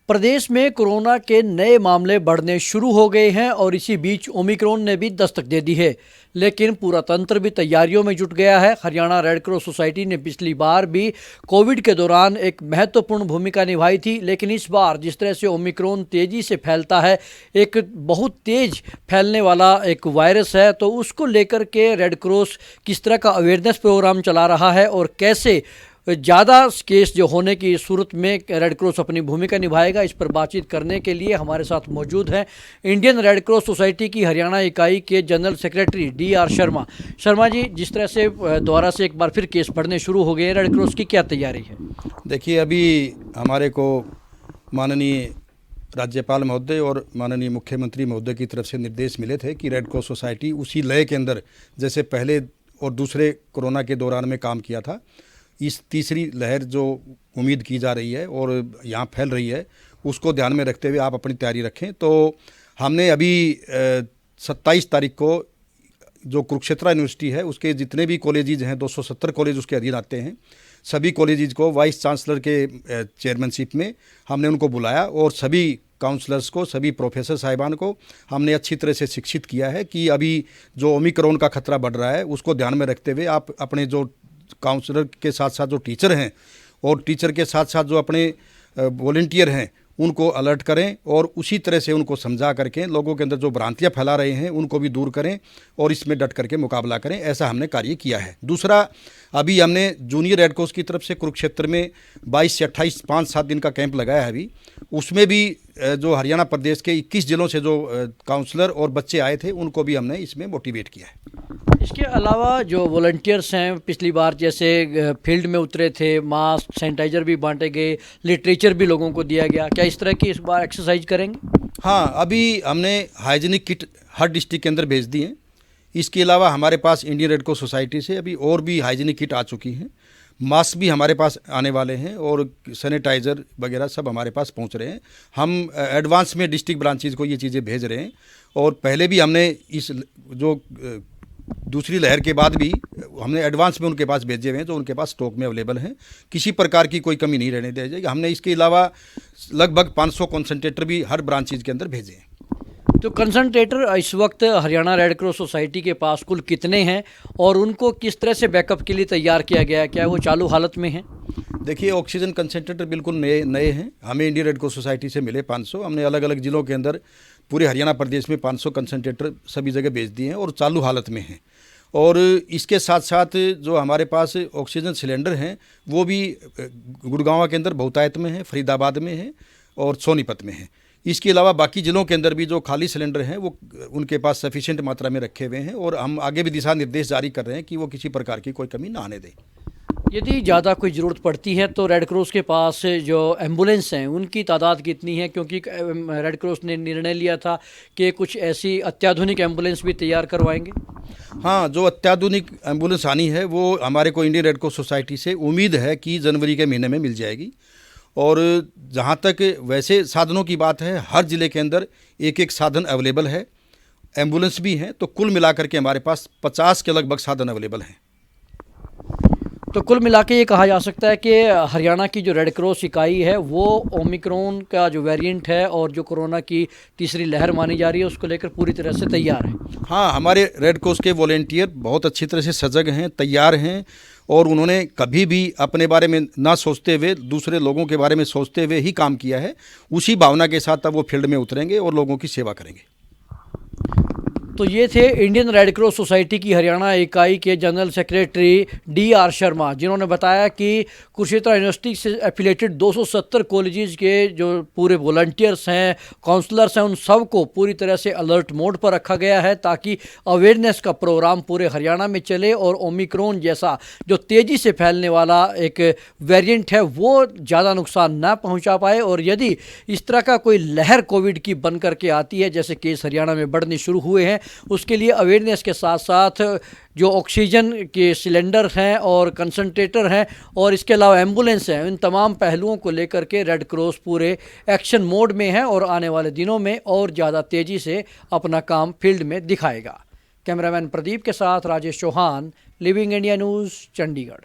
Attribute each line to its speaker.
Speaker 1: प्रदेश में कोरोना के नए मामले बढ़ने शुरू हो गए हैं और इसी बीच ओमिक्रॉन ने भी दस्तक दे दी है। लेकिन पूरा तंत्र भी तैयारियों में जुट गया है। हरियाणा रेड क्रॉस सोसाइटी ने पिछली बार भी कोविड के दौरान एक महत्वपूर्ण भूमिका निभाई थी, लेकिन इस बार जिस तरह से ओमिक्रॉन तेजी से फैलता है, एक बहुत तेज फैलने वाला एक वायरस है, तो उसको लेकर के रेड क्रॉस किस तरह का अवेयरनेस प्रोग्राम चला रहा है और कैसे ज़्यादा केस जो होने की सूरत में रेड क्रॉस अपनी भूमिका निभाएगा, इस पर बातचीत करने के लिए हमारे साथ मौजूद हैं इंडियन रेड क्रॉस सोसाइटी की हरियाणा इकाई के general secretary DR Sharma. Sharma ji, जिस तरह से दोबारा से एक बार फिर केस बढ़ने शुरू हो गए, रेड क्रॉस की क्या तैयारी है?
Speaker 2: देखिए, अभी हमारे को माननीय राज्यपाल महोदय और माननीय मुख्यमंत्री महोदय की तरफ से निर्देश मिले थे कि रेड क्रॉस सोसाइटी उसी लय के अंदर जैसे पहले और दूसरे कोरोना के दौरान में काम किया था, इस तीसरी लहर जो उम्मीद की जा रही है और यहाँ फैल रही है, उसको ध्यान में रखते हुए आप अपनी तैयारी रखें। तो हमने अभी 27 तारीख को जो कुरुक्षेत्र यूनिवर्सिटी है, उसके जितने भी कॉलेजेज हैं, 270 कॉलेज उसके अधीन आते हैं, सभी कॉलेजेज को वाइस चांसलर के चेयरमैनशिप में हमने उनको बुलाया और सभी काउंसलर्स को, सभी प्रोफेसर साहिबान को हमने अच्छी तरह से शिक्षित किया है कि अभी जो ओमिक्रॉन का खतरा बढ़ रहा है, उसको ध्यान में रखते हुए आप अपने जो काउंसलर के साथ साथ जो टीचर हैं और टीचर के साथ साथ जो अपने वॉलंटियर हैं, उनको अलर्ट करें और उसी तरह से उनको समझा करके लोगों के अंदर जो भ्रांतियां फैला रहे हैं उनको भी दूर करें और इसमें डट करके मुकाबला करें। ऐसा हमने कार्य किया है। दूसरा, अभी हमने जूनियर रेड क्रॉस की तरफ से कुरुक्षेत्र में 22 से 28 5-7 दिन का कैंप लगाया है। अभी उसमें भी जो हरियाणा प्रदेश के 21 जिलों से जो काउंसलर और बच्चे आए थे, उनको भी हमने इसमें मोटिवेट किया है।
Speaker 1: इसके अलावा जो वॉलंटियर्स हैं, पिछली बार जैसे फील्ड में उतरे थे, मास्क सैनिटाइजर भी बांटे गए, लिटरेचर भी लोगों को दिया गया, क्या इस तरह की इस बार एक्सरसाइज करेंगे?
Speaker 2: हाँ, अभी हमने हाइजीनिक किट हर डिस्ट्रिक्ट के अंदर भेज दी हैं। इसके अलावा हमारे पास इंडियन रेड क्रॉस सोसाइटी से अभी और भी हाइजीनिक किट आ चुकी हैं, मास्क भी हमारे पास आने वाले हैं और सैनिटाइज़र वगैरह सब हमारे पास पहुंच रहे हैं। हम एडवांस में डिस्ट्रिक्ट ब्रांचेज को ये चीज़ें भेज रहे हैं और पहले भी हमने इस जो दूसरी लहर के बाद भी हमने एडवांस में उनके पास भेजे हुए हैं, जो उनके पास स्टॉक में अवेलेबल हैं। किसी प्रकार की कोई कमी नहीं रहने दी जाएगी। हमने इसके अलावा लगभग 500 कंसंट्रेटर भी हर ब्रांचेज के अंदर भेजे हैं।
Speaker 1: तो कंसंट्रेटर इस वक्त हरियाणा रेड क्रॉस सोसाइटी के पास कुल कितने हैं और उनको किस तरह से बैकअप के लिए तैयार किया गया है? क्या वो चालू हालत में हैं?
Speaker 2: देखिए, ऑक्सीजन कंसंट्रेटर बिल्कुल नए हैं। हमें इंडियन रेड क्रॉस सोसाइटी से मिले 500। हमने अलग अलग जिलों के अंदर पूरे हरियाणा प्रदेश में 500 कंसंट्रेटर सभी जगह भेज दिए हैं और चालू हालत में हैं। और इसके साथ साथ जो हमारे पास ऑक्सीजन सिलेंडर हैं, वो भी गुड़गांव के अंदर बहुतायत में है, फरीदाबाद में है और सोनीपत में है। इसके अलावा बाकी ज़िलों के अंदर भी जो खाली सिलेंडर हैं, वो उनके पास सफिशिएंट मात्रा में रखे हुए हैं और हम आगे भी दिशा निर्देश जारी कर रहे हैं कि वो किसी प्रकार की कोई कमी ना आने दें।
Speaker 1: यदि ज़्यादा कोई ज़रूरत पड़ती है तो रेड क्रॉस के पास जो एम्बुलेंस हैं, उनकी तादाद कितनी है? क्योंकि रेड क्रॉस ने निर्णय लिया था कि कुछ ऐसी अत्याधुनिक एम्बुलेंस भी तैयार करवाएंगे।
Speaker 2: हाँ, जो अत्याधुनिक एम्बुलेंस आनी है वो हमारे को इंडियन रेड क्रॉस सोसाइटी से उम्मीद है कि जनवरी के महीने में मिल जाएगी। और जहाँ तक वैसे साधनों की बात है, हर ज़िले के अंदर एक एक साधन अवेलेबल है, एम्बुलेंस भी हैं। तो कुल मिलाकर के हमारे पास 50 के लगभग साधन अवेलेबल हैं।
Speaker 1: तो कुल मिला के ये कहा जा सकता है कि हरियाणा की जो रेड क्रॉस इकाई है, वो ओमिक्रॉन का जो वेरिएंट है और जो कोरोना की तीसरी लहर मानी जा रही है, उसको लेकर पूरी तरह से तैयार है।
Speaker 2: हाँ, हमारे रेड क्रॉस के वॉलेंटियर बहुत अच्छी तरह से सजग हैं, तैयार हैं और उन्होंने कभी भी अपने बारे में ना सोचते हुए, दूसरे लोगों के बारे में सोचते हुए ही काम किया है। उसी भावना के साथ अब वो फील्ड में उतरेंगे और लोगों की सेवा करेंगे।
Speaker 1: तो ये थे इंडियन रेड क्रॉस सोसाइटी की हरियाणा इकाई के जनरल सेक्रेटरी DR शर्मा, जिन्होंने बताया कि कुरुक्षेत्र यूनिवर्सिटी से एफिलेटेड 270 कॉलेजेस के जो पूरे वॉलंटियर्स हैं, काउंसलर्स हैं, उन सब को पूरी तरह से अलर्ट मोड पर रखा गया है ताकि अवेयरनेस का प्रोग्राम पूरे हरियाणा में चले और ओमिक्रॉन जैसा जो तेज़ी से फैलने वाला एक वेरिएंट है, वो ज़्यादा नुकसान ना पहुँचा पाए। और यदि इस तरह का कोई लहर कोविड की बन करके आती है, जैसे केस हरियाणा में बढ़ने शुरू हुए हैं, उसके लिए अवेयरनेस के साथ साथ जो ऑक्सीजन के सिलेंडर हैं और कंसंट्रेटर हैं और इसके अलावा एम्बुलेंस हैं, इन तमाम पहलुओं को लेकर के रेड क्रॉस पूरे एक्शन मोड में है और आने वाले दिनों में और ज़्यादा तेज़ी से अपना काम फील्ड में दिखाएगा। कैमरामैन प्रदीप के साथ Rajesh Chauhan, living India news, Chandigarh.